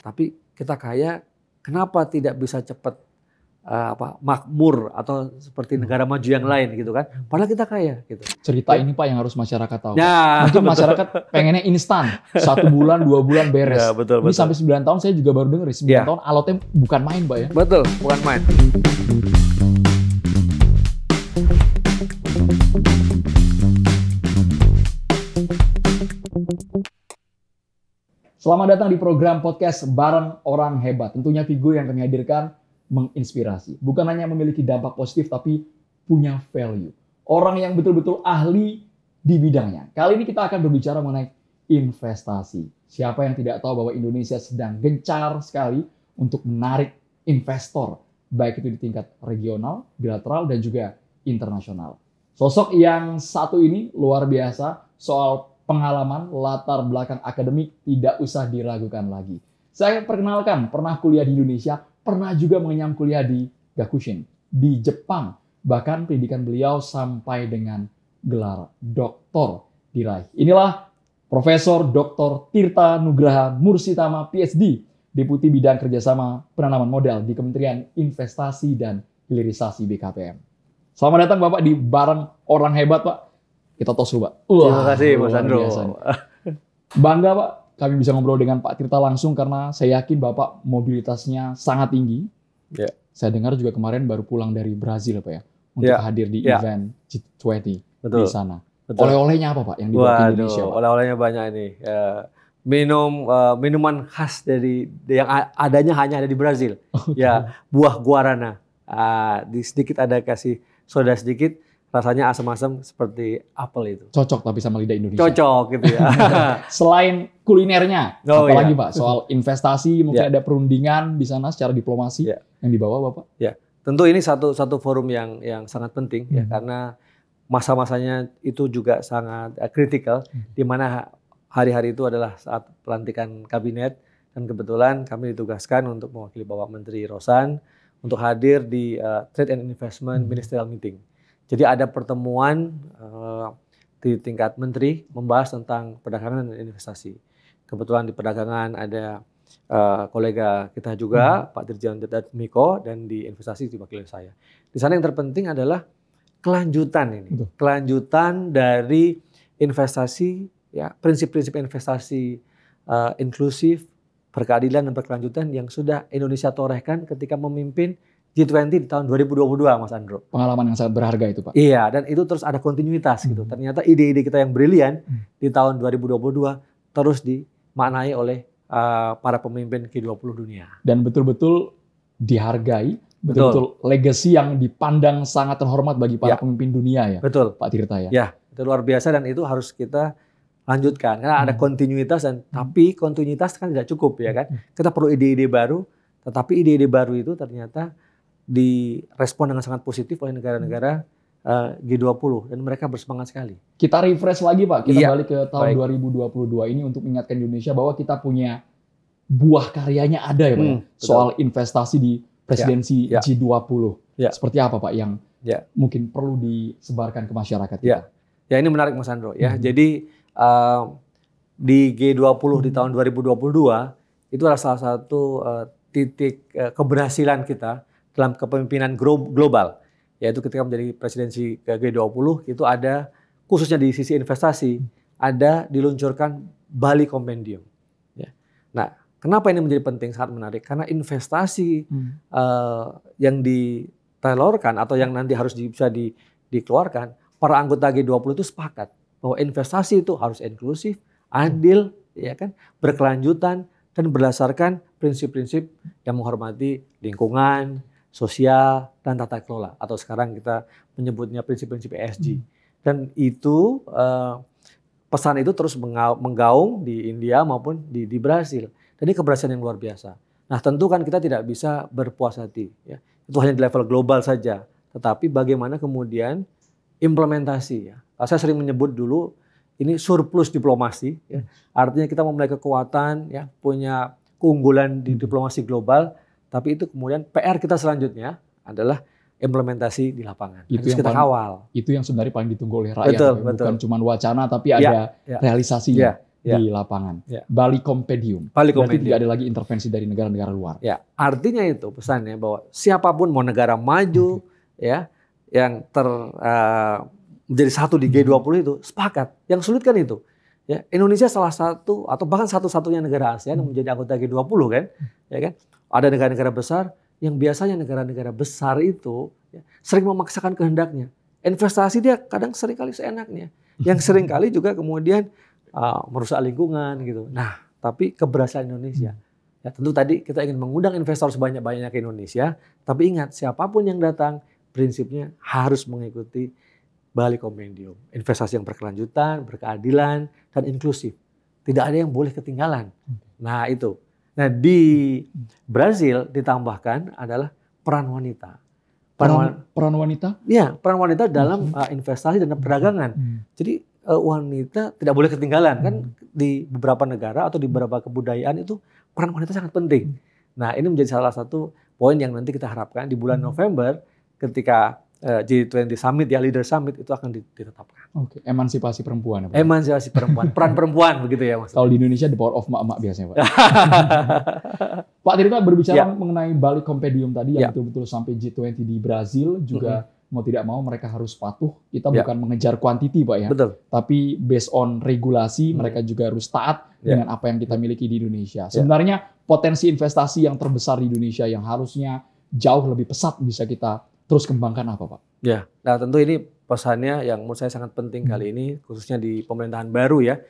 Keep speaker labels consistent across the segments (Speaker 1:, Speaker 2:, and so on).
Speaker 1: tapi kita kaya, kenapa tidak bisa cepat makmur atau seperti negara maju yang lain gitu kan? Padahal kita kaya gitu.
Speaker 2: Cerita ini Pak yang harus masyarakat tahu.
Speaker 1: Ya,
Speaker 2: mungkin masyarakat pengennya instan, 1 bulan, 2 bulan beres.
Speaker 1: Ya, betul,
Speaker 2: ini sampai 9 tahun saya juga baru dengar 9 tahun alotnya bukan main Pak ya.
Speaker 1: Betul, bukan main.
Speaker 2: Selamat datang di program podcast Bareng Orang Hebat. Tentunya figur yang kami hadirkan menginspirasi. Bukan hanya memiliki dampak positif, tapi punya value. Orang yang betul-betul ahli di bidangnya. Kali ini kita akan berbicara mengenai investasi. Siapa yang tidak tahu bahwa Indonesia sedang gencar sekali untuk menarik investor. Baik itu di tingkat regional, bilateral, dan juga internasional. Sosok yang satu ini luar biasa. Soal pengalaman, latar belakang akademik tidak usah diragukan lagi. Saya perkenalkan, pernah kuliah di Indonesia, pernah juga mengenyam kuliah di Gakushin, di Jepang. Bahkan pendidikan beliau sampai dengan gelar doktor diraih. Inilah Profesor Dr. Tirta Nugraha Mursitama, PhD, Deputi Bidang Kerjasama Penanaman Modal di Kementerian Investasi dan Hilirisasi BKPM. Selamat datang Bapak di Bareng Orang Hebat, Pak. Kita tos dulu, Pak.
Speaker 1: Terima kasih, Mas Andro.
Speaker 2: Bangga, Pak, kami bisa ngobrol dengan Pak Tirta langsung karena saya yakin Bapak mobilitasnya sangat tinggi.
Speaker 1: Ya.
Speaker 2: Saya dengar juga kemarin baru pulang dari Brazil, Pak ya, untuk hadir di event G20 di sana. Oleh-olehnya apa, Pak, yang dibuat di Indonesia, Pak?
Speaker 1: Oleh-olehnya banyak ini. Minuman khas yang adanya hanya ada di Brazil. Okay. Ya, buah guarana. Sedikit ada kasih soda sedikit. Rasanya asam-asam seperti apel itu.
Speaker 2: Cocok tapi sama lidah Indonesia.
Speaker 1: Cocok gitu ya.
Speaker 2: Selain kulinernya, apalagi Pak? Soal investasi, mungkin ada perundingan di sana secara diplomasi yang dibawa Bapak?
Speaker 1: Ya, tentu ini satu forum yang sangat penting ya, karena masa-masanya itu juga sangat kritikal, di mana hari-hari itu adalah saat pelantikan kabinet, dan kebetulan kami ditugaskan untuk mewakili Bapak Menteri Rosan untuk hadir di Trade and Investment Ministerial Meeting. Jadi ada pertemuan di tingkat menteri membahas tentang perdagangan dan investasi. Kebetulan di perdagangan ada kolega kita juga, Pak Dirjen Miko, dan di investasi diwakili saya. Di sana yang terpenting adalah kelanjutan ini, kelanjutan dari investasi, ya prinsip-prinsip investasi inklusif, berkeadilan dan berkelanjutan yang sudah Indonesia torehkan ketika memimpin G20 di tahun 2022, Mas Andro.
Speaker 2: Pengalaman yang sangat berharga itu, Pak.
Speaker 1: Iya, dan itu terus ada kontinuitas gitu. Ternyata ide-ide kita yang brilian di tahun 2022 terus dimaknai oleh para pemimpin G20 dunia.
Speaker 2: Dan betul-betul dihargai, betul-betul legacy yang dipandang sangat terhormat bagi para pemimpin dunia ya.
Speaker 1: Betul.
Speaker 2: Pak Tirta ya.
Speaker 1: Ya, itu luar biasa dan itu harus kita lanjutkan. Karena ada kontinuitas tapi kontinuitas kan tidak cukup ya kan. Kita perlu ide-ide baru, tetapi ide-ide baru itu ternyata direspon dengan sangat positif oleh negara-negara G20 dan mereka bersemangat sekali.
Speaker 2: Kita refresh lagi Pak, kita balik ke tahun 2022 ini untuk mengingatkan Indonesia bahwa kita punya buah karyanya ada ya Pak ya? Soal investasi di presidensi G20. Seperti apa Pak yang mungkin perlu disebarkan ke masyarakat kita?
Speaker 1: Ya ini menarik Mas Andro ya. Jadi di G20 di tahun 2022 itu adalah salah satu titik keberhasilan kita dalam kepemimpinan global, yaitu ketika menjadi presidensi G20 itu ada khususnya di sisi investasi ada diluncurkan Bali Compendium. Ya. Nah, kenapa ini menjadi penting, sangat menarik? Karena investasi yang ditelorkan atau yang nanti harus bisa dikeluarkan, para anggota G20 itu sepakat bahwa investasi itu harus inklusif, adil, ya kan, berkelanjutan dan berdasarkan prinsip-prinsip yang menghormati lingkungan, sosial, dan tata kelola. Atau sekarang kita menyebutnya prinsip-prinsip ESG. Dan itu, pesan itu terus menggaung di India maupun di Brasil. Dan ini keberhasilan yang luar biasa. Nah tentu kan kita tidak bisa berpuas hati. Ya. Itu hanya di level global saja. Tetapi bagaimana kemudian implementasi. Ya. Saya sering menyebut dulu, ini surplus diplomasi. Ya. Artinya kita memiliki kekuatan, ya, punya keunggulan di diplomasi global, tapi itu kemudian PR kita selanjutnya adalah implementasi di lapangan.
Speaker 2: Itu
Speaker 1: harus
Speaker 2: yang
Speaker 1: kita kawal.
Speaker 2: Itu yang sebenarnya paling ditunggu oleh rakyat. Bukan cuma wacana, tapi ada realisasinya. di lapangan.
Speaker 1: Ya.
Speaker 2: Bali Compendium.
Speaker 1: Bali
Speaker 2: Berarti
Speaker 1: Compendium.
Speaker 2: tidak ada lagi intervensi dari negara-negara luar.
Speaker 1: Ya, artinya itu pesannya bahwa siapapun mau negara maju ya yang menjadi satu di G20 itu sepakat. Yang sulit kan itu. Ya, Indonesia salah satu atau bahkan satu-satunya negara ASEAN yang menjadi anggota G20 kan. Ya kan? Ada negara-negara besar yang biasanya negara-negara besar itu ya, sering memaksakan kehendaknya. Investasi dia kadang seringkali seenaknya. Yang seringkali juga kemudian merusak lingkungan gitu. Nah, tapi keberhasilan Indonesia. Ya, tentu tadi kita ingin mengundang investor sebanyak-banyaknya ke Indonesia, tapi ingat siapapun yang datang prinsipnya harus mengikuti Bali Compendium. Investasi yang berkelanjutan, berkeadilan, dan inklusif. Tidak ada yang boleh ketinggalan. Nah, itu. Nah, di Brazil ditambahkan adalah peran wanita.
Speaker 2: Peran wanita?
Speaker 1: Ya, peran wanita dalam investasi dan perdagangan. Jadi wanita tidak boleh ketinggalan kan di beberapa negara atau di beberapa kebudayaan itu peran wanita sangat penting. Nah, ini menjadi salah satu poin yang nanti kita harapkan di bulan November ketika G20 Summit ya Leader Summit itu akan ditetapkan.
Speaker 2: Oke, emansipasi perempuan. Pak.
Speaker 1: Emansipasi perempuan, peran perempuan begitu ya Mas.
Speaker 2: Kalau di Indonesia the power of mak-mak biasanya, Pak. Pak Tirta berbicara mengenai Bali Compendium tadi yang betul-betul sampai G20 di Brazil juga mau tidak mau mereka harus patuh. Kita bukan mengejar kuantiti, Pak ya.
Speaker 1: Betul.
Speaker 2: Tapi based on regulasi mereka juga harus taat dengan apa yang kita miliki di Indonesia. Sebenarnya potensi investasi yang terbesar di Indonesia yang harusnya jauh lebih pesat bisa kita terus kembangkan apa, Pak?
Speaker 1: Ya, nah tentu ini pesannya yang menurut saya sangat penting kali ini, khususnya di pemerintahan baru ya,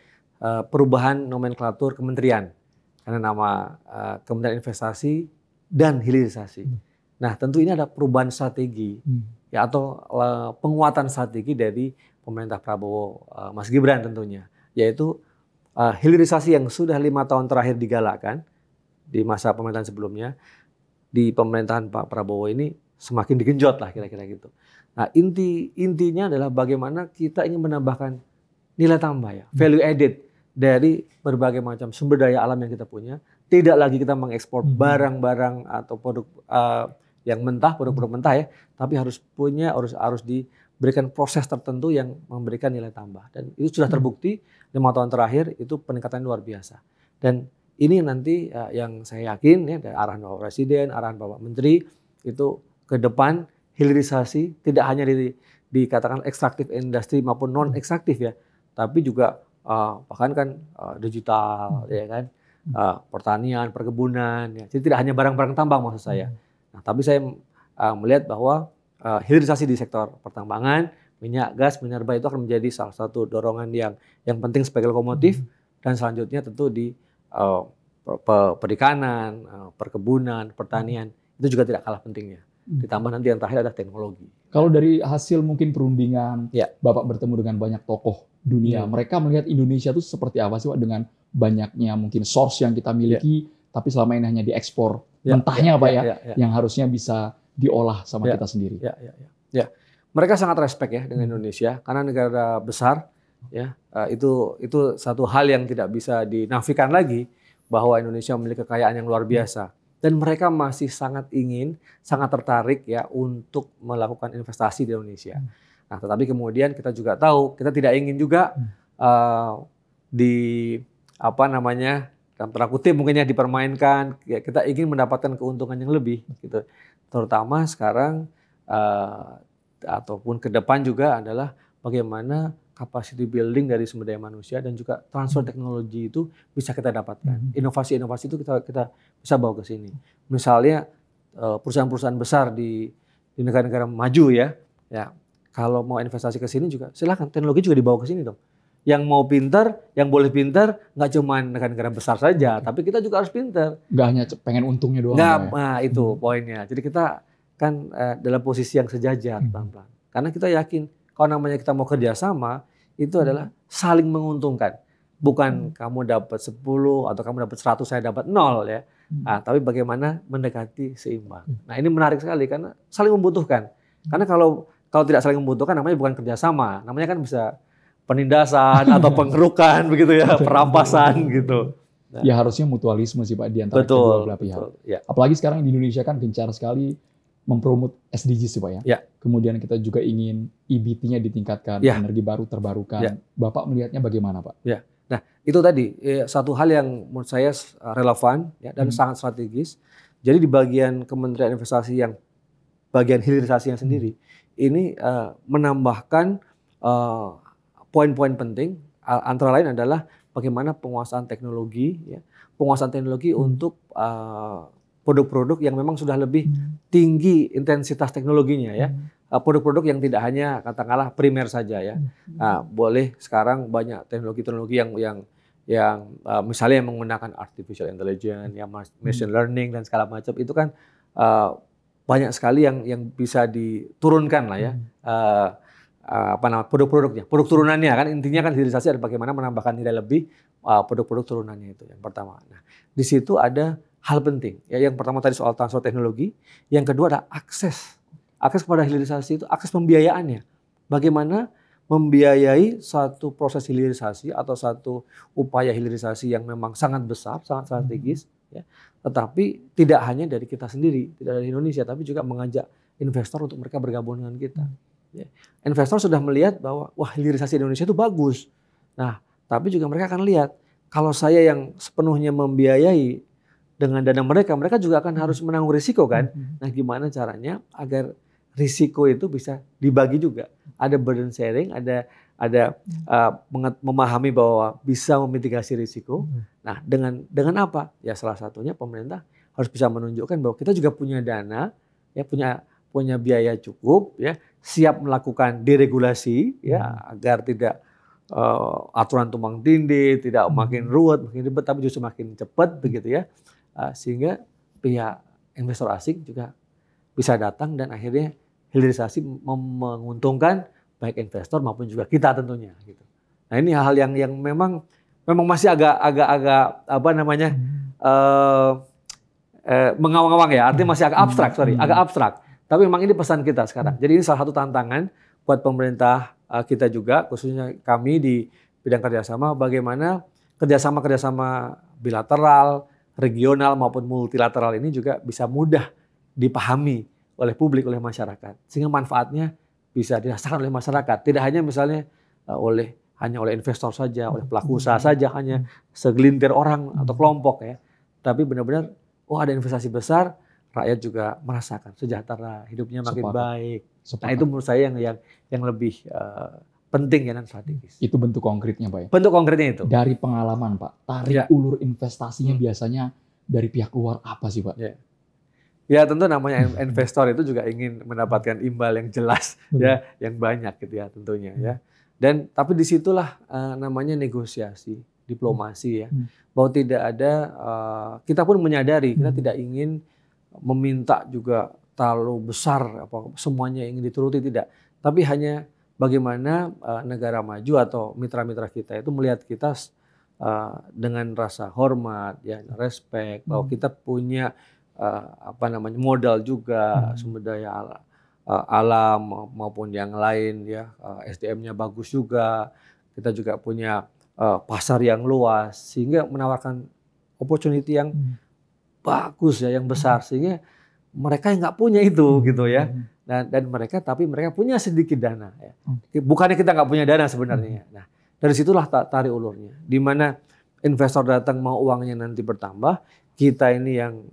Speaker 1: perubahan nomenklatur kementerian. Karena nama Kementerian Investasi dan Hilirisasi. Nah tentu ini ada perubahan strategi ya atau penguatan strategi dari pemerintah Prabowo Mas Gibran tentunya. Yaitu hilirisasi yang sudah 5 tahun terakhir digalakkan di masa pemerintahan sebelumnya, di pemerintahan Pak Prabowo ini semakin digenjot lah kira-kira gitu. Nah intinya adalah bagaimana kita ingin menambahkan nilai tambah ya, value added dari berbagai macam sumber daya alam yang kita punya. Tidak lagi kita mengekspor barang-barang atau produk yang mentah, produk-produk mentah ya, tapi harus diberikan proses tertentu yang memberikan nilai tambah. Dan itu sudah terbukti 5 tahun terakhir itu peningkatan luar biasa. Dan ini nanti yang saya yakin ya dari arahan Bapak Presiden, arahan Bapak Menteri itu ke depan hilirisasi tidak hanya dikatakan ekstraktif industri maupun non ekstraktif ya, tapi juga bahkan kan digital ya kan, pertanian, perkebunan ya. Jadi tidak hanya barang-barang tambang maksud saya. Nah, tapi saya melihat bahwa hilirisasi di sektor pertambangan, minyak, gas, minerba itu akan menjadi salah satu dorongan yang penting sebagai lokomotif dan selanjutnya tentu di perikanan, perkebunan, pertanian itu juga tidak kalah pentingnya. Ditambah nanti yang terakhir ada teknologi.
Speaker 2: Kalau dari hasil mungkin perundingan, Bapak bertemu dengan banyak tokoh dunia, mereka melihat Indonesia itu seperti apa sih Pak dengan banyaknya mungkin source yang kita miliki, tapi selama ini hanya diekspor mentahnya Pak yang harusnya bisa diolah sama kita sendiri.
Speaker 1: Mereka sangat respect ya dengan Indonesia karena negara besar ya, itu satu hal yang tidak bisa dinafikan lagi bahwa Indonesia memiliki kekayaan yang luar biasa. Dan mereka masih sangat tertarik ya untuk melakukan investasi di Indonesia. Nah, tetapi kemudian kita juga tahu kita tidak ingin juga dalam tanda kutip mungkin ya dipermainkan. Ya, kita ingin mendapatkan keuntungan yang lebih gitu. Terutama sekarang ataupun ke depan juga adalah bagaimana capacity building dari sumber daya manusia dan juga transfer teknologi itu bisa kita dapatkan. Inovasi-inovasi itu kita bisa bawa ke sini. Misalnya perusahaan-perusahaan besar di negara-negara maju ya, kalau mau investasi ke sini juga silakan teknologi juga dibawa ke sini dong. Yang mau pintar, yang boleh pintar, nggak cuma negara-negara besar saja, tapi kita juga harus pintar.
Speaker 2: Nggak hanya pengen untungnya doang.
Speaker 1: Nah itu poinnya. Jadi kita kan dalam posisi yang sejajar pelan-pelan. Karena kita yakin kalau namanya kita mau kerjasama, itu adalah saling menguntungkan. Bukan kamu dapat 10 atau kamu dapat 100, saya dapat 0 ya. Nah, tapi bagaimana mendekati seimbang. Nah ini menarik sekali karena saling membutuhkan. Karena kalau tidak saling membutuhkan namanya bukan kerjasama. Namanya kan bisa penindasan atau pengerukan begitu ya, perampasan gitu.
Speaker 2: Nah. Ya harusnya mutualisme sih Pak di antara kedua belah pihak.
Speaker 1: Ya.
Speaker 2: Apalagi sekarang di Indonesia kan gencar sekali mempromot SDGs sih Pak ya. Kemudian kita juga ingin EBT-nya ditingkatkan, energi baru terbarukan. Bapak melihatnya bagaimana Pak?
Speaker 1: Nah, itu tadi satu hal yang menurut saya relevan ya, dan sangat strategis. Jadi di bagian Kementerian Investasi yang bagian hilirisasinya sendiri, ini menambahkan poin-poin penting, antara lain adalah bagaimana penguasaan teknologi, ya, untuk produk-produk yang memang sudah lebih tinggi intensitas teknologinya, ya, produk-produk yang tidak hanya katakanlah primer saja, ya. Nah, boleh sekarang banyak teknologi-teknologi yang misalnya yang menggunakan artificial intelligence, ya, machine learning dan segala macam itu kan banyak sekali yang bisa diturunkan lah, ya. Produk-produknya, produk turunannya kan, intinya kan hilirisasi adalah bagaimana menambahkan nilai lebih produk-produk turunannya, itu yang pertama. Nah, di situ ada hal penting ya, yang pertama tadi soal transfer teknologi, yang kedua adalah akses kepada hilirisasi, itu akses pembiayaannya, bagaimana membiayai satu proses hilirisasi atau satu upaya hilirisasi yang memang sangat besar, sangat strategis, ya, tetapi tidak hanya dari kita sendiri, tidak dari Indonesia, tapi juga mengajak investor untuk mereka bergabung dengan kita. Ya. Investor sudah melihat bahwa wah, hilirisasi Indonesia itu bagus. Nah, tapi juga mereka akan lihat kalau saya yang sepenuhnya membiayai dengan dana mereka juga akan harus menanggung risiko kan. Nah, gimana caranya agar risiko itu bisa dibagi juga? Ada burden sharing, ada memahami bahwa bisa memitigasi risiko. Nah, dengan apa? Ya salah satunya pemerintah harus bisa menunjukkan bahwa kita juga punya dana, ya, punya biaya cukup, ya, siap melakukan deregulasi, ya, agar tidak aturan tumpang tindih, tidak makin ruwet, makin ribet, tapi justru makin cepat begitu, ya, sehingga pihak investor asing juga bisa datang dan akhirnya hilirisasi menguntungkan baik investor maupun juga kita tentunya, gitu. Nah, ini hal-hal yang memang masih agak apa namanya mengawang-awang, ya, artinya masih agak abstrak. Tapi memang ini pesan kita sekarang. Jadi ini salah satu tantangan buat pemerintah kita juga, khususnya kami di bidang kerjasama, bagaimana kerjasama bilateral, regional maupun multilateral ini juga bisa mudah dipahami oleh publik, oleh masyarakat, sehingga manfaatnya bisa dirasakan oleh masyarakat. Tidak hanya misalnya hanya oleh investor saja, oleh pelaku usaha saja, hanya segelintir orang atau kelompok, ya. Tapi benar-benar, ada investasi besar, rakyat juga merasakan sejahtera, hidupnya makin baik. Nah, itu menurut saya yang lebih penting, ya, dan strategis.
Speaker 2: Itu bentuk konkretnya, Pak, ya?
Speaker 1: Bentuk konkretnya itu.
Speaker 2: Dari pengalaman, Pak, tarik ulur investasinya biasanya dari pihak luar apa sih, Pak?
Speaker 1: Ya, tentu namanya investor itu juga ingin mendapatkan imbal yang jelas, ya, yang banyak gitu, ya, tentunya, ya. Dan tapi disitulah namanya negosiasi, diplomasi, ya, bahwa tidak ada, kita pun menyadari kita tidak ingin meminta juga terlalu besar, semuanya ingin dituruti, tidak. Tapi hanya bagaimana negara maju atau mitra-mitra kita itu melihat kita dengan rasa hormat, ya, respect, bahwa kita punya modal juga, sumber daya alam maupun yang lain, ya, SDM-nya bagus juga, kita juga punya pasar yang luas, sehingga menawarkan opportunity yang bagus, ya, yang besar, sehingga mereka yang nggak punya itu, gitu, ya, dan mereka punya sedikit dana, ya. Bukannya kita nggak punya dana sebenarnya. Nah, dari situlah tarik ulurnya, di mana investor datang mau uangnya nanti bertambah, kita ini yang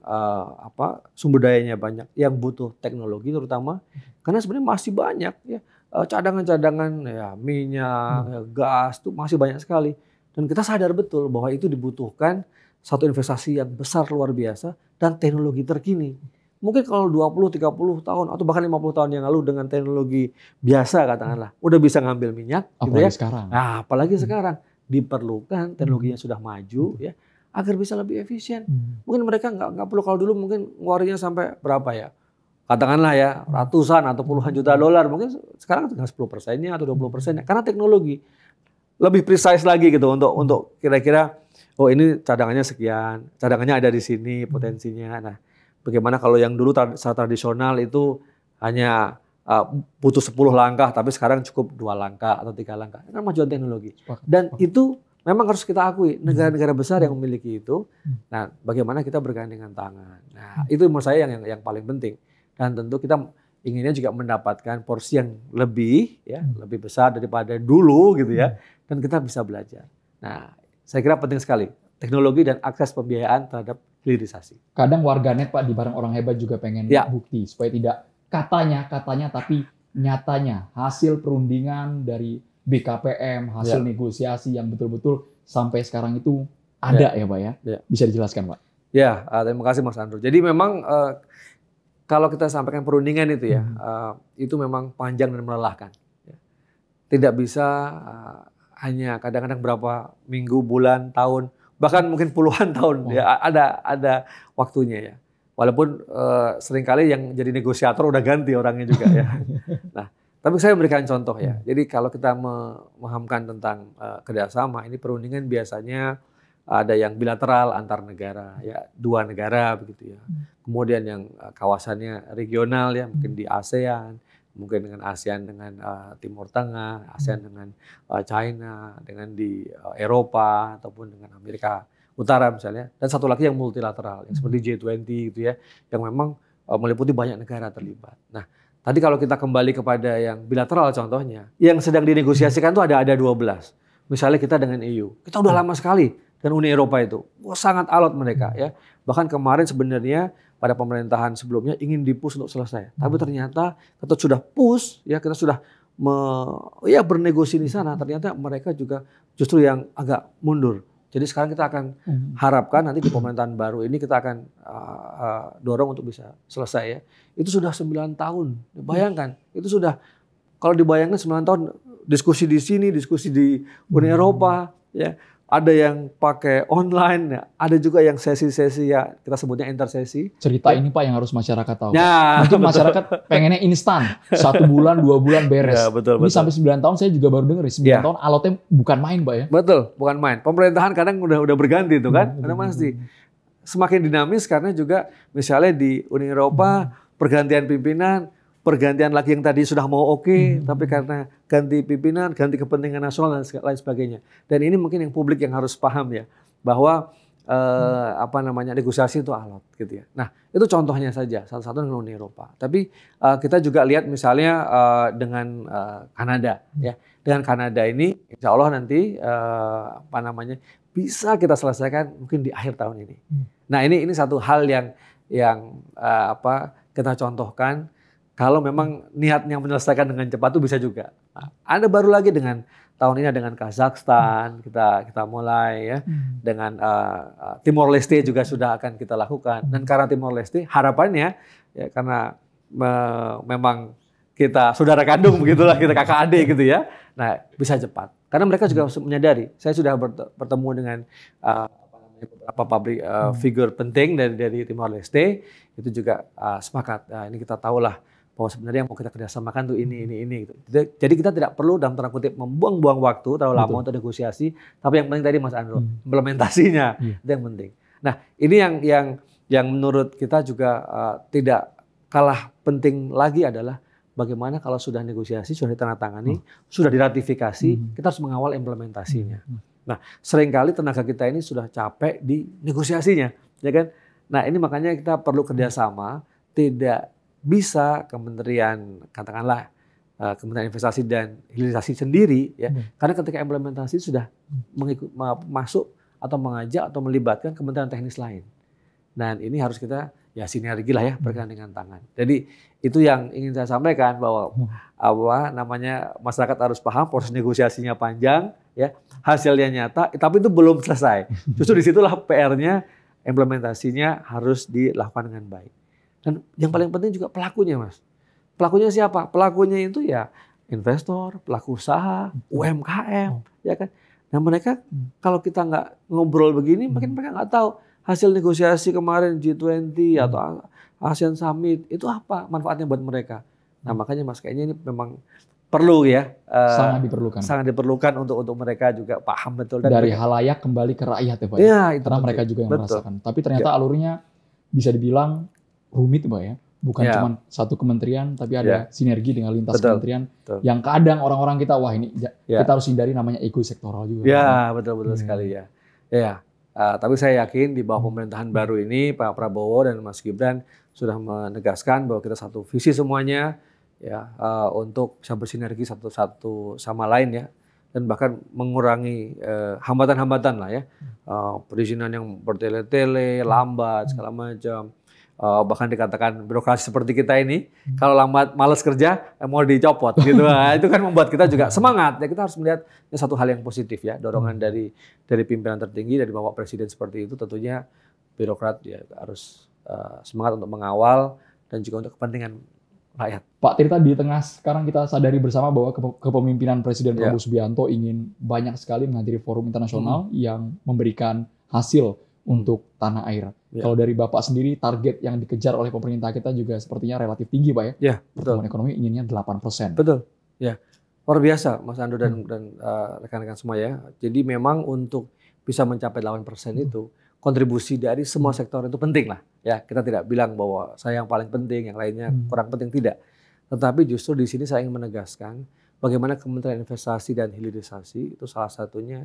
Speaker 1: sumber dayanya banyak, yang butuh teknologi terutama, karena sebenarnya masih banyak, ya, cadangan-cadangan, ya, minyak, ya, gas itu masih banyak sekali, dan kita sadar betul bahwa itu dibutuhkan satu investasi yang besar luar biasa dan teknologi terkini. Mungkin kalau 20-30 tahun atau bahkan 50 tahun yang lalu dengan teknologi biasa katakanlah udah bisa ngambil minyak,
Speaker 2: apalagi,
Speaker 1: gitu, ya.
Speaker 2: Sekarang.
Speaker 1: Nah, apalagi sekarang diperlukan teknologinya sudah maju, ya, agar bisa lebih efisien. Mungkin mereka nggak perlu, kalau dulu mungkin ngeluarinnya sampai berapa, ya, katakanlah, ya, ratusan atau puluhan juta dolar, mungkin sekarang tinggal 10%-nya atau 20%-nya karena teknologi lebih precise lagi, gitu, untuk kira-kira ini cadangannya sekian, cadangannya ada di sini potensinya. Nah, bagaimana kalau yang dulu secara tradisional itu hanya butuh 10 langkah, tapi sekarang cukup 2 langkah atau 3 langkah. Ini kemajuan teknologi. Dan itu memang harus kita akui, negara-negara besar yang memiliki itu. Nah, bagaimana kita bergandengan tangan. Nah, itu menurut saya yang paling penting. Dan tentu kita inginnya juga mendapatkan porsi yang lebih, ya, lebih besar daripada dulu, gitu, ya. Dan kita bisa belajar. Nah, saya kira penting sekali teknologi dan akses pembiayaan terhadap hilirisasi.
Speaker 2: Kadang warganet Pak di Bareng Orang Hebat juga pengen bukti supaya tidak katanya tapi nyatanya hasil perundingan dari BKPM, hasil negosiasi yang betul-betul sampai sekarang itu ada ya Pak ya? Bisa dijelaskan Pak?
Speaker 1: Ya, terima kasih Mas Andrew. Jadi memang kalau kita sampaikan perundingan itu ya, itu memang panjang dan melelahkan. Tidak bisa hanya kadang-kadang berapa minggu, bulan, tahun, bahkan mungkin puluhan tahun ya ada waktunya ya. Walaupun seringkali yang jadi negosiator udah ganti orangnya juga ya. Nah, tapi saya memberikan contoh ya. Jadi kalau kita memahamkan tentang kerjasama, ini perundingan biasanya ada yang bilateral antar negara ya, 2 negara begitu ya. Kemudian yang kawasannya regional ya, mungkin di ASEAN, mungkin dengan ASEAN dengan Timur Tengah, ASEAN dengan China, dengan di Eropa ataupun dengan Amerika Utara misalnya, dan satu lagi yang multilateral yang seperti G20 gitu ya, yang memang meliputi banyak negara terlibat. Nah, tadi kalau kita kembali kepada yang bilateral contohnya, yang sedang dinegosiasikan itu ada 12. Misalnya kita dengan EU, kita udah lama sekali dan Uni Eropa itu, sangat alot mereka ya. Bahkan kemarin sebenarnya pada pemerintahan sebelumnya ingin di-push untuk selesai. Tapi ternyata kita sudah push, ya kita sudah bernegosiasi di sana. Ternyata mereka juga justru yang agak mundur. Jadi sekarang kita akan harapkan nanti di pemerintahan baru ini kita akan dorong untuk bisa selesai ya. Itu sudah 9 tahun. Bayangkan, itu sudah kalau dibayangkan 9 tahun diskusi di sini, diskusi di Uni Eropa, ya. Ada yang pakai online, ada juga yang sesi-sesi ya, kita sebutnya intersesi.
Speaker 2: Cerita ini Pak yang harus masyarakat tahu. Ya, mungkin masyarakat pengennya instan, 1 bulan, 2 bulan beres. Ya, betul. Ini sampai 9 tahun saya juga baru dengar, 9 tahun alotnya bukan main Pak ya.
Speaker 1: Betul, bukan main. Pemerintahan kadang udah berganti tuh kan, karena masih semakin dinamis karena juga misalnya di Uni Eropa pergantian pimpinan, pergantian lagi yang tadi sudah mau tapi karena ganti pimpinan, ganti kepentingan nasional dan lain sebagainya. Dan ini mungkin yang publik yang harus paham ya, bahwa negosiasi itu alot gitu ya. Nah, itu contohnya saja, satu-satu dengan Uni Eropa. Tapi kita juga lihat misalnya dengan Kanada ya. Dengan Kanada ini insya Allah nanti bisa kita selesaikan mungkin di akhir tahun ini. Nah, ini satu hal yang kita contohkan. Kalau memang niatnya menyelesaikan dengan cepat itu bisa juga. Nah, ada baru lagi dengan tahun ini dengan Kazakhstan kita mulai ya, dengan Timor Leste juga sudah akan kita lakukan. Dan karena Timor Leste harapannya ya karena memang kita saudara kandung begitulah, kita kakak adik gitu ya. Nah, bisa cepat. Karena mereka juga menyadari. Saya sudah bertemu dengan beberapa public figure penting dari Timor Leste, itu juga sepakat. Nah, ini kita tahulah bahwa sebenarnya yang mau kita kerjasamakan tuh ini gitu. Jadi kita tidak perlu dalam tanda kutip membuang-buang waktu terlalu lama untuk negosiasi, tapi yang penting tadi Mas Andro, implementasinya itu yang penting. Nah, ini yang menurut kita juga tidak kalah penting lagi adalah bagaimana kalau sudah negosiasi, sudah ditandatangani, sudah diratifikasi, kita harus mengawal implementasinya. Nah, seringkali tenaga kita ini sudah capek di negosiasinya, ya kan? Nah, ini makanya kita perlu kerjasama, tidak bisa kementerian katakanlah Kementerian Investasi dan Hilirisasi sendiri ya, karena ketika implementasi sudah masuk atau mengajak atau melibatkan kementerian teknis lain. Dan ini harus kita ya sinergi lah ya, bergandengan tangan. Jadi itu yang ingin saya sampaikan, bahwa masyarakat harus paham proses negosiasinya panjang ya, hasilnya nyata, tapi itu belum selesai. Justru disitulah PR-nya, implementasinya harus dilakukan dengan baik. Dan yang paling penting juga pelakunya, Mas. Pelakunya siapa? Pelakunya itu ya investor, pelaku usaha, UMKM, ya kan. Nah mereka kalau kita nggak ngobrol begini, mungkin mereka nggak tahu hasil negosiasi kemarin G20 atau ASEAN Summit itu apa manfaatnya buat mereka. Nah makanya Mas, kayaknya ini memang perlu ya. Sangat diperlukan untuk mereka juga paham betul. Dan
Speaker 2: dari halayak kembali ke rakyat ya Pak. Ya, itu karena mereka juga yang merasakan. Tapi ternyata alurnya bisa dibilang rumit Pak ya. Bukan cuma satu kementerian, tapi ada sinergi dengan lintas kementerian. Yang kadang orang-orang kita, wah ini kita harus hindari, namanya ego sektoral juga.
Speaker 1: Ya, betul-betul sekali ya. Ya, tapi saya yakin di bawah pemerintahan baru ini, Pak Prabowo dan Mas Gibran sudah menegaskan bahwa kita satu visi semuanya, ya, untuk bisa bersinergi satu sama lain ya. dan bahkan mengurangi hambatan-hambatan lah ya, perizinan yang bertele-tele, lambat segala macam. Bahkan dikatakan birokrasi seperti kita ini kalau lambat malas kerja mau dicopot gitu. Nah, itu kan membuat kita juga semangat ya. Kita harus melihat ini satu hal yang positif ya, dorongan dari pimpinan tertinggi dari Bapak Presiden seperti itu. Tentunya birokrat ya harus semangat untuk mengawal dan juga untuk kepentingan rakyat.
Speaker 2: Pak Tirta, di tengah sekarang kita sadari bersama bahwa kepemimpinan Presiden Prabowo Subianto ingin banyak sekali menghadiri forum internasional yang memberikan hasil untuk tanah air. Kalau dari Bapak sendiri, target yang dikejar oleh pemerintah kita juga sepertinya relatif tinggi, Pak ya?
Speaker 1: Ya, betul.
Speaker 2: Pertumbuhan ekonomi inginnya 8%.
Speaker 1: Betul, ya. Luar biasa, Mas Ando dan rekan-rekan semua ya. Jadi memang untuk bisa mencapai 8% itu, kontribusi dari semua sektor itu penting lah. Ya, kita tidak bilang bahwa saya yang paling penting, yang lainnya kurang penting, tidak. Tetapi justru di sini saya ingin menegaskan bagaimana Kementerian Investasi dan Hilirisasi itu salah satunya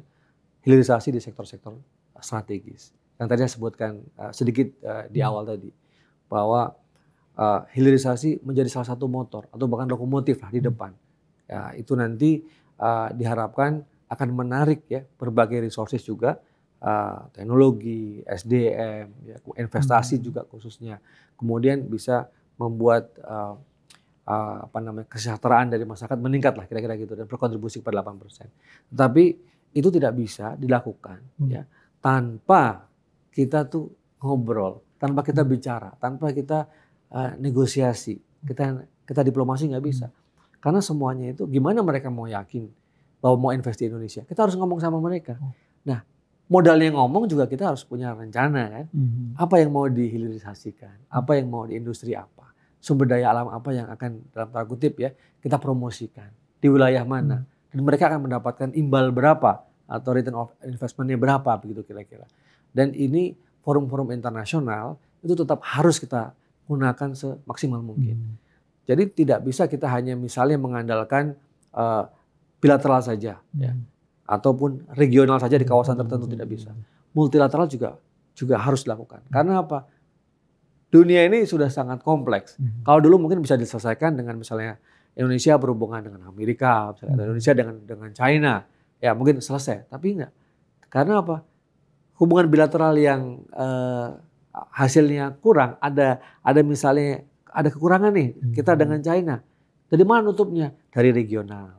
Speaker 1: hilirisasi di sektor-sektor strategis. Yang tadi saya sebutkan sedikit di awal tadi, bahwa hilirisasi menjadi salah satu motor atau bahkan lokomotif lah di depan. Ya, itu nanti diharapkan akan menarik ya berbagai resources juga, teknologi, SDM, ya, investasi juga khususnya. Kemudian bisa membuat kesejahteraan dari masyarakat meningkat lah kira-kira gitu dan berkontribusi pada 8%. Tetapi itu tidak bisa dilakukan ya tanpa kita tuh ngobrol, tanpa kita bicara, tanpa kita negosiasi, kita diplomasi nggak bisa. Karena semuanya itu gimana mereka mau yakin bahwa mau invest di Indonesia? Kita harus ngomong sama mereka. Nah, modalnya ngomong juga kita harus punya rencana kan. Apa yang mau dihilirisasikan, apa yang mau di industri apa, sumber daya alam apa yang akan dalam tanda kutip ya kita promosikan di wilayah mana, dan mereka akan mendapatkan imbal berapa atau return of investment-nya berapa begitu kira-kira. Dan ini forum-forum internasional itu tetap harus kita gunakan semaksimal mungkin. Jadi tidak bisa kita hanya misalnya mengandalkan bilateral saja, ya, ataupun regional saja di kawasan tertentu, tidak bisa. Multilateral juga harus dilakukan. Karena apa? Dunia ini sudah sangat kompleks. Kalau dulu mungkin bisa diselesaikan dengan misalnya Indonesia berhubungan dengan Amerika, misalnya Indonesia dengan China, ya mungkin selesai. Tapi enggak. Karena apa? Hubungan bilateral yang hasilnya kurang, ada misalnya ada kekurangan nih kita dengan China. Dari mana nutupnya? Dari regional.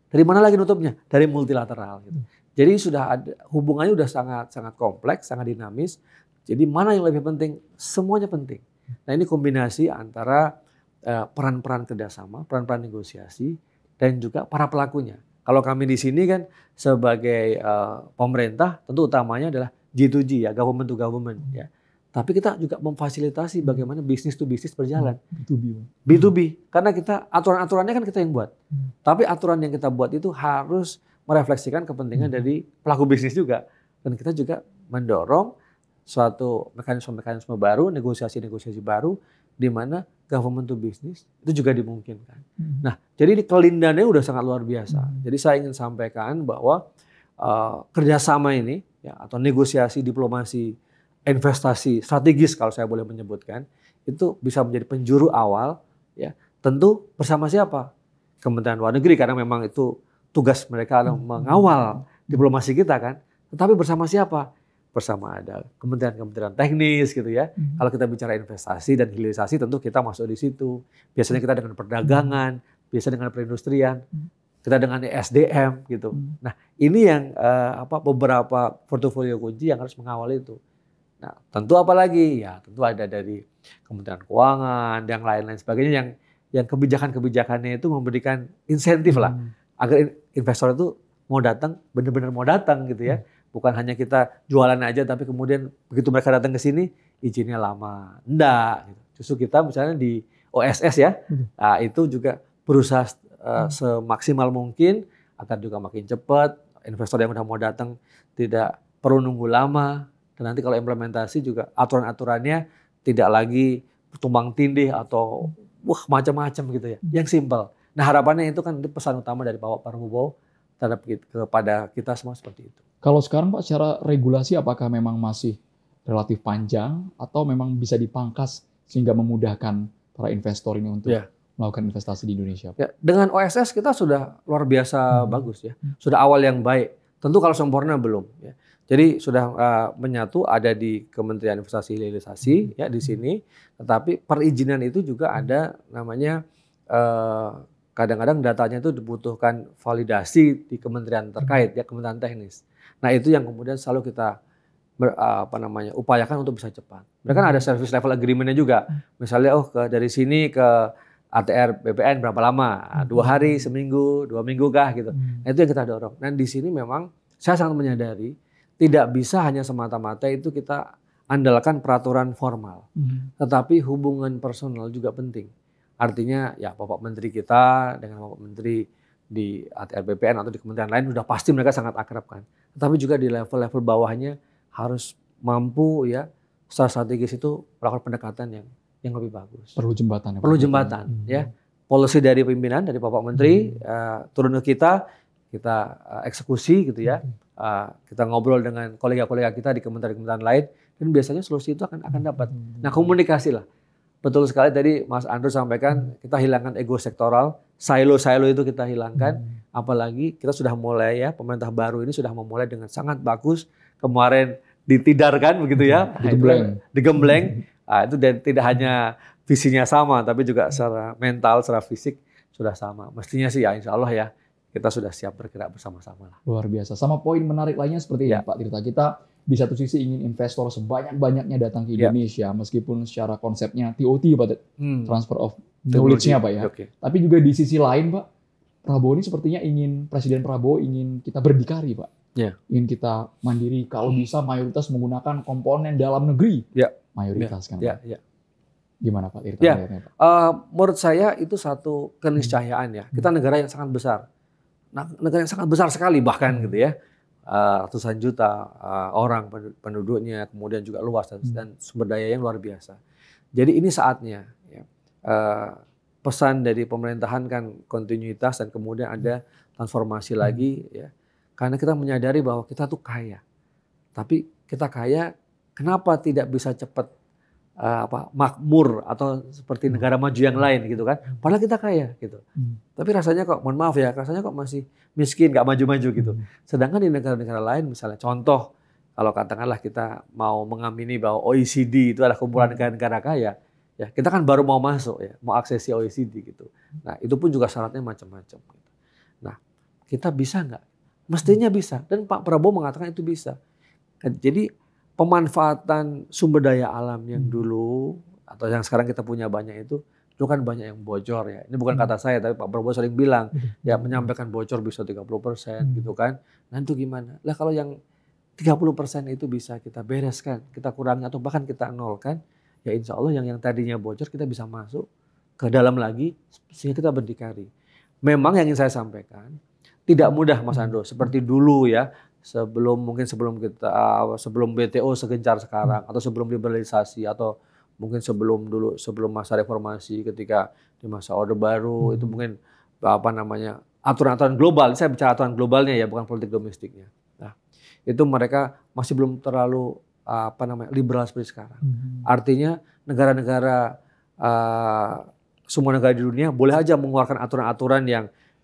Speaker 1: Dari mana lagi nutupnya? Dari multilateral. Gitu. Jadi sudah ada hubungannya sudah sangat kompleks, sangat dinamis. Jadi mana yang lebih penting? Semuanya penting. Nah ini kombinasi antara peran-peran kerjasama, peran-peran negosiasi, dan juga para pelakunya. Kalau kami di sini kan sebagai pemerintah tentu utamanya adalah G2G ya, government to government ya. Tapi kita juga memfasilitasi bagaimana bisnis to bisnis berjalan. B2B. Karena kita aturan-aturannya kan kita yang buat. Tapi aturan yang kita buat itu harus merefleksikan kepentingan dari pelaku bisnis juga. Dan kita juga mendorong suatu mekanisme-mekanisme baru, negosiasi-negosiasi baru di mana government to business itu juga dimungkinkan. Nah, jadi ini kelindannya udah sangat luar biasa. Jadi saya ingin sampaikan bahwa kerjasama ini ya, atau negosiasi diplomasi investasi strategis kalau saya boleh menyebutkan itu bisa menjadi penjuru awal ya. Tentu bersama siapa? Kementerian Luar Negeri karena memang itu tugas mereka adalah mengawal diplomasi kita kan. Tetapi bersama siapa? Bersama ada kementerian-kementerian teknis gitu ya. Kalau kita bicara investasi dan hilirisasi tentu kita masuk di situ. Biasanya kita dengan perdagangan, biasanya dengan perindustrian, kita dengan SDM gitu. Nah, ini yang beberapa portofolio kunci yang harus mengawal itu. Nah, tentu apalagi ya, tentu ada dari Kementerian Keuangan dan lain-lain sebagainya yang kebijakan-kebijakannya itu memberikan insentif lah agar investor itu mau datang, benar-benar mau datang gitu ya. Bukan hanya kita jualan aja tapi kemudian begitu mereka datang ke sini izinnya lama. Enggak gitu. Justru kita misalnya di OSS ya. Nah, itu juga berusaha semaksimal mungkin agar juga makin cepat investor yang udah mau datang tidak perlu nunggu lama. Dan nanti kalau implementasi juga aturan-aturannya tidak lagi tumbang tindih atau macam-macam gitu ya. Yang simpel. Nah, harapannya itu kan pesan utama dari Bapak Prabowo terhadap kepada kita semua seperti itu.
Speaker 2: Kalau sekarang Pak, secara regulasi apakah memang masih relatif panjang atau memang bisa dipangkas sehingga memudahkan para investor ini untuk melakukan investasi di Indonesia?
Speaker 1: Ya, dengan OSS kita sudah luar biasa bagus ya. Sudah awal yang baik. Tentu kalau sempurna belum ya. Jadi sudah menyatu ada di Kementerian Investasi Hilirisasi ya di sini. Tetapi perizinan itu juga ada namanya kadang-kadang datanya itu dibutuhkan validasi di kementerian terkait ya, kementerian teknis. Nah, itu yang kemudian selalu kita upayakan untuk bisa cepat. Mereka kan ada service level agreement-nya juga. Misalnya dari sini ke ATR BPN berapa lama? 2 hari, seminggu, 2 minggu kah gitu. Nah, itu yang kita dorong. Dan di sini memang saya sangat menyadari tidak bisa hanya semata-mata itu kita andalkan peraturan formal. Tetapi hubungan personal juga penting. Artinya ya Bapak Menteri kita dengan Bapak Menteri di ATR BPN atau di kementerian lain sudah pasti mereka sangat akrab kan. Tetapi juga di level-level bawahnya harus mampu ya secara strategis itu melakukan pendekatan yang lebih bagus.
Speaker 2: Perlu jembatan.
Speaker 1: Perlu jembatan ya. Policy dari pimpinan dari Bapak Menteri turun ke kita eksekusi gitu ya. Kita ngobrol dengan kolega-kolega kita di kementerian-kementerian lain dan biasanya solusi itu akan dapat. Nah, komunikasi lah. Betul sekali tadi Mas Andrew sampaikan kita hilangkan ego sektoral, silo-silo itu kita hilangkan. Apalagi kita sudah mulai ya, pemerintah baru ini sudah memulai dengan sangat bagus. Kemarin ditidarkan begitu ya, digembleng. Itu dan tidak hanya visinya sama, tapi juga secara mental, secara fisik sudah sama. Mestinya sih ya insya Allah ya kita sudah siap bergerak bersama-sama lah.
Speaker 2: Luar biasa. Sama poin menarik lainnya seperti ini Pak Tirta, kita di satu sisi ingin investor sebanyak-banyaknya datang ke Indonesia, meskipun secara konsepnya TOT Pak, transfer of knowledge-nya Pak ya. Okay. Tapi juga di sisi lain Pak, Prabowo ini sepertinya Presiden Prabowo ingin kita berdikari Pak. Ingin kita mandiri, kalau bisa mayoritas menggunakan komponen dalam negeri. Mayoritas kan Pak. Gimana Pak Tirta?
Speaker 1: Menurut saya itu satu keniscayaan ya. Kita negara yang sangat besar. Negara yang sangat besar sekali bahkan gitu ya. Ratusan juta orang penduduknya, kemudian juga luas dan sumber daya yang luar biasa. Jadi ini saatnya ya, pesan dari pemerintahan kan kontinuitas dan kemudian ada transformasi lagi ya. Karena kita menyadari bahwa kita tuh kaya. Tapi kita kaya kenapa tidak bisa cepat makmur atau seperti negara maju yang lain gitu kan. Padahal kita kaya gitu. Tapi rasanya kok, mohon maaf ya, rasanya kok masih miskin, nggak maju-maju gitu. Sedangkan di negara-negara lain misalnya contoh, kalau katakanlah kita mau mengamini bahwa OECD itu adalah kumpulan negara-negara kaya, ya kita kan baru mau masuk ya, mau aksesi OECD gitu. Nah itu pun juga syaratnya macam-macam. Gitu. Nah kita bisa nggak? Mestinya bisa. Dan Pak Prabowo mengatakan itu bisa. Jadi pemanfaatan sumber daya alam yang dulu atau yang sekarang kita punya banyak itu kan banyak yang bocor ya. Ini bukan kata saya tapi Pak Prabowo sering bilang ya menyampaikan bocor bisa 30% gitu kan. Nah itu gimana? Lah kalau yang 30% itu bisa kita bereskan, kita kurangi atau bahkan kita nolkan, ya insya Allah yang tadinya bocor kita bisa masuk ke dalam lagi sehingga kita berdikari. Memang yang ingin saya sampaikan tidak mudah Mas Andro seperti dulu ya. Sebelum BTO segencar sekarang atau sebelum liberalisasi atau mungkin sebelum masa reformasi ketika di masa Orde Baru itu mungkin aturan-aturan global. Saya bicara aturan globalnya ya, bukan politik domestiknya. Nah, itu mereka masih belum terlalu liberal seperti sekarang. Artinya negara-negara semua negara di dunia boleh aja mengeluarkan aturan-aturan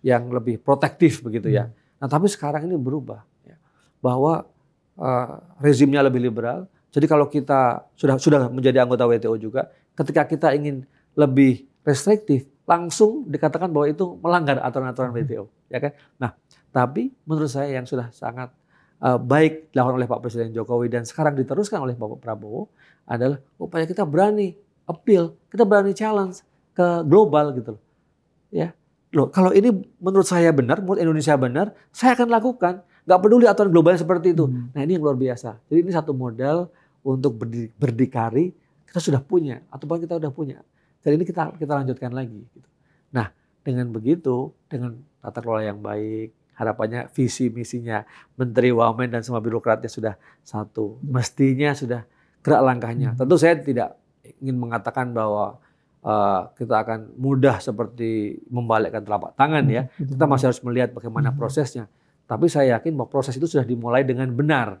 Speaker 1: yang lebih protektif begitu ya. Nah, tapi sekarang ini berubah. Bahwa rezimnya lebih liberal. Jadi kalau kita sudah menjadi anggota WTO juga, ketika kita ingin lebih restriktif, langsung dikatakan bahwa itu melanggar aturan-aturan WTO, ya kan? Nah, tapi menurut saya yang sudah sangat baik dilakukan oleh Pak Presiden Jokowi dan sekarang diteruskan oleh Bapak Prabowo adalah upaya kita berani appeal, kita berani challenge ke global gitu loh. Ya. Loh, kalau ini menurut saya benar, menurut Indonesia benar, saya akan lakukan. Nggak peduli aturan globalnya seperti itu. Nah ini yang luar biasa. Jadi ini satu modal untuk berdikari kita sudah punya atau bahkan kita sudah punya. Dan ini kita lanjutkan lagi. Gitu. Nah dengan begitu, dengan tata kelola yang baik, harapannya visi misinya Menteri Wamen dan semua birokratnya sudah satu. Mestinya sudah gerak langkahnya. Tentu saya tidak ingin mengatakan bahwa kita akan mudah seperti membalikkan telapak tangan ya. Kita masih harus melihat bagaimana prosesnya. Tapi saya yakin bahwa proses itu sudah dimulai dengan benar.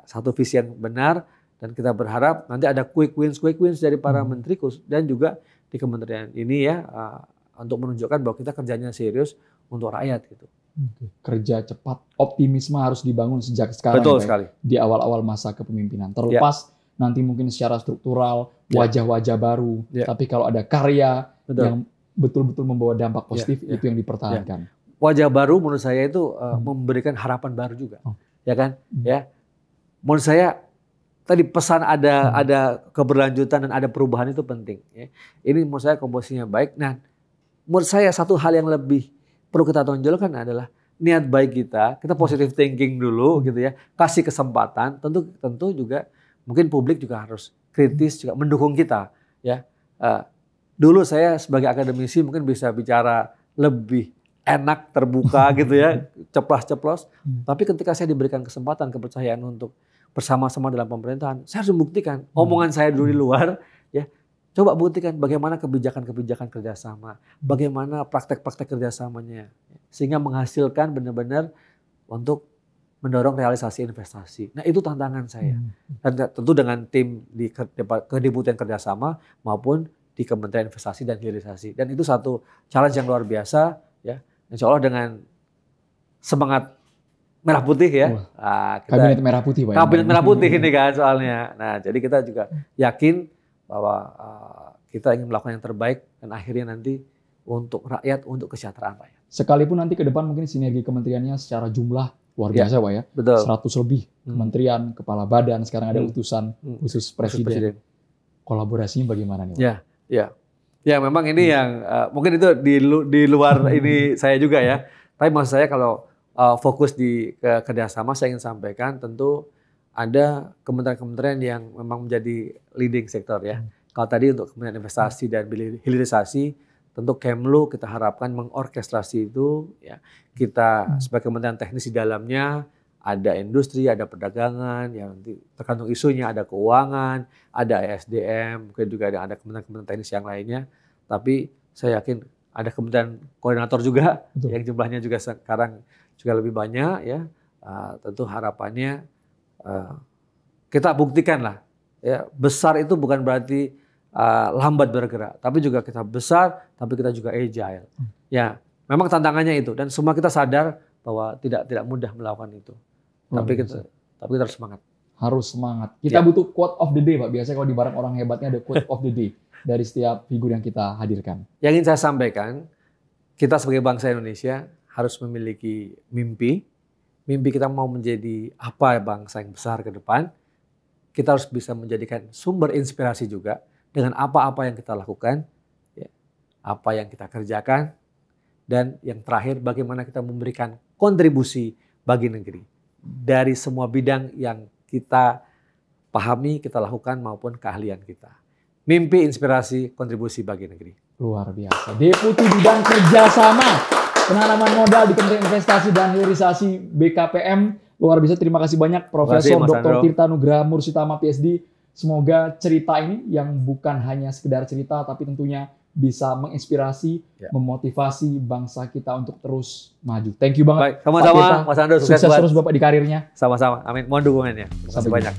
Speaker 1: Satu visi yang benar dan kita berharap nanti ada quick wins dari para menteri dan juga di kementerian ini ya untuk menunjukkan bahwa kita kerjanya serius untuk rakyat gitu.
Speaker 2: Kerja cepat, optimisme harus dibangun sejak sekarang.
Speaker 1: Betul sekali.
Speaker 2: Di awal-awal masa kepemimpinan. Terlepas nanti mungkin secara struktural, wajah-wajah baru. Tapi kalau ada karya yang betul-betul membawa dampak positif, itu yang dipertahankan.
Speaker 1: Wajah baru menurut saya itu memberikan harapan baru juga. Ya kan? Ya. Menurut saya tadi pesan ada keberlanjutan dan ada perubahan itu penting. Ya. Ini menurut saya komposisinya baik. Nah, menurut saya satu hal yang lebih perlu kita tonjolkan adalah niat baik kita positive thinking dulu gitu ya, kasih kesempatan, tentu juga mungkin publik juga harus kritis juga mendukung kita ya. Dulu saya sebagai akademisi mungkin bisa bicara lebih enak, terbuka gitu ya, ceplas-ceplos, tapi ketika saya diberikan kesempatan, kepercayaan untuk bersama-sama dalam pemerintahan, saya harus membuktikan omongan saya dulu di luar ya. Coba buktikan bagaimana kebijakan-kebijakan kerjasama, bagaimana praktek-praktek kerjasamanya, sehingga menghasilkan benar-benar untuk mendorong realisasi investasi. Nah itu tantangan saya, dan tentu dengan tim di Kedeputian Kerjasama maupun di Kementerian Investasi dan Hilirisasi. Dan itu satu challenge yang luar biasa, ya. Insya Allah dengan semangat merah putih ya.
Speaker 2: Kabinet merah putih, Pak.
Speaker 1: Kabinet merah putih ini kan soalnya. Nah jadi kita juga yakin bahwa kita ingin melakukan yang terbaik dan akhirnya nanti untuk rakyat, untuk kesejahteraan rakyat.
Speaker 2: Sekalipun nanti ke depan mungkin sinergi kementeriannya secara jumlah luar biasa Pak ya.
Speaker 1: Betul.
Speaker 2: 100 lebih kementerian, kepala badan, sekarang ada utusan khusus presiden. Kolaborasinya bagaimana nih Pak?
Speaker 1: Ya memang ini yang mungkin itu di luar ini saya juga ya. Tapi maksud saya kalau fokus di kerjasama saya ingin sampaikan tentu ada kementerian-kementerian yang memang menjadi leading sektor ya. Kalau tadi untuk Kementerian Investasi dan Hilirisasi, tentu Kemlu kita harapkan mengorkestrasi itu ya. Kita sebagai kementerian teknis di dalamnya ada industri, ada perdagangan, yang tergantung isunya, ada keuangan, ada SDM, mungkin juga ada kementerian-kementerian teknis yang lainnya. Tapi saya yakin ada kementerian koordinator juga, yang jumlahnya juga sekarang juga lebih banyak ya. Tentu harapannya kita buktikan lah, ya besar itu bukan berarti lambat bergerak, tapi juga kita besar, tapi kita juga agile. Ya, memang tantangannya itu dan semua kita sadar bahwa tidak mudah melakukan itu. Tapi kita harus semangat.
Speaker 2: Harus semangat. Kita butuh quote of the day, Pak. Biasanya kalau di barang orang hebatnya ada quote of the day dari setiap figur yang kita hadirkan.
Speaker 1: Yang ingin saya sampaikan, kita sebagai bangsa Indonesia harus memiliki mimpi. Mimpi kita mau menjadi apa bangsa yang besar ke depan. Kita harus bisa menjadikan sumber inspirasi juga dengan apa-apa yang kita lakukan, ya, apa yang kita kerjakan, dan yang terakhir bagaimana kita memberikan kontribusi bagi negeri. Dari semua bidang yang kita pahami, kita lakukan maupun keahlian kita. Mimpi, inspirasi, kontribusi bagi negeri.
Speaker 2: Luar biasa. Deputi Bidang Kerjasama, Penanaman Modal di Kementerian Investasi dan Hilirisasi BKPM. Luar biasa, terima kasih banyak Profesor Dr. Tirta Nugraha Mursitama PhD. Semoga cerita ini yang bukan hanya sekedar cerita, tapi tentunya bisa menginspirasi, memotivasi bangsa kita untuk terus maju. Thank you banget.
Speaker 1: Baik, sama-sama Mas Andro.
Speaker 2: Sukses terus Bapak di karirnya.
Speaker 1: Sama-sama. Amin. Mohon dukungannya. Terima kasih banyak.